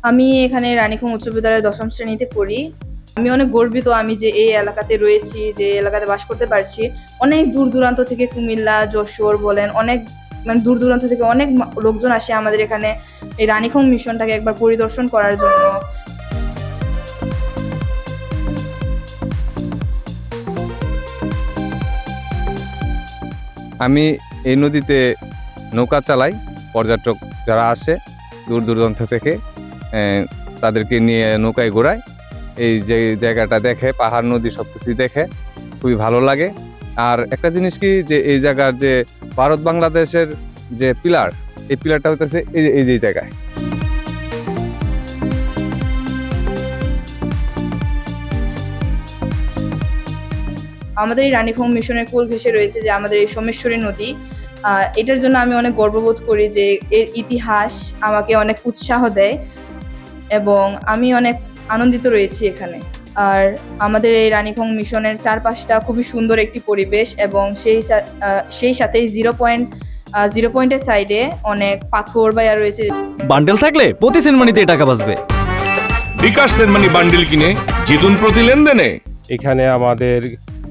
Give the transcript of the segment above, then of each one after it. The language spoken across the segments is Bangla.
আমি এখানে রানীখং উচ্চ বিদ্যালয়ে ১০ম শ্রেণীতে পড়ি। আমি অনেক গর্বিত আমি যে এই এলাকাতে রয়েছি, যে এলাকাতে বাস করতে পারছি। অনেক দূর দূরান্ত থেকে কুমিল্লা, যশোর বলেন, অনেক মানে দূর দূরান্ত থেকে অনেক লোকজন আসে আমাদের এখানে এই রানীখং মিশনটাকে একবার পরিদর্শন করার জন্য। আমি এই নদীতে নৌকা চালাই। পর্যটক যারা আসে দূর দূরান্ত থেকে তাদেরকে নিয়ে নৌকায় ঘোরায়। এই যে জায়গাটা দেখে, পাহাড় নদী সব কিছুই দেখে, খুবই ভালো লাগে। আর একটা জিনিস কি, যে এই জায়গার যে ভারত বাংলাদেশের যে পিলার, এই পিলারটা হতেছে এই যে জায়গায়। আমাদের এই রানীখং মিশনের কোল ঘেঁষে রয়েছে যে আমাদের এই সোমেশ্বরী নদী। এটার জন্য আমি অনেক গর্ববোধ করি যে এর ইতিহাস আমাকে অনেক উৎসাহ দেয় এবং আমি অনেক আনন্দিত রয়েছি এখানে। আর আমাদের এই রানীখং মিশনের চারপাশটা খুবই সুন্দর একটি পরিবেশ এবং সেই সাথে জিরো পয়েন্টের সাইডে অনেক পাথর বাইয়া রয়েছে। বান্ডেল থাকলে প্রতি সেনমানিতে টাকা বাঁচবে। বিকাশ সেনমানি বান্ডেল কিনে জিতুন প্রতি লেনদেনে। এখানে আমাদের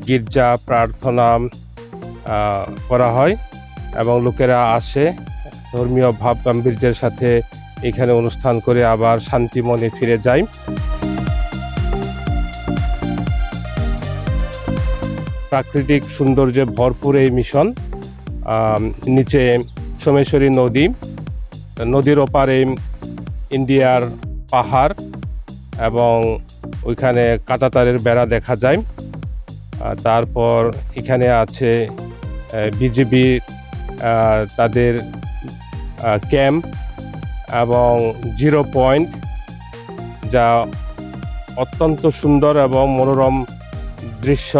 গির্জা প্রার্থনা করা হয় এবং লোকেরা আসে ধর্মীয় ভাব গাম্ভীর্যের সাথে এখানে অনুষ্ঠান করে আবার শান্তি মনে ফিরে যায়। প্রাকৃতিক সৌন্দর্যে ভরপুর এই মিশন। নিচে সোমেশ্বরী নদী, নদীর ওপারে ইন্ডিয়ার পাহাড় এবং ওইখানে কাঁটাতারের বেড়া দেখা যায়। তারপর এখানে আছে বিজিবি তাদের ক্যাম্প এবং 0 পয়েন্ট, যা অত্যন্ত সুন্দর এবং মনোরম দৃশ্য।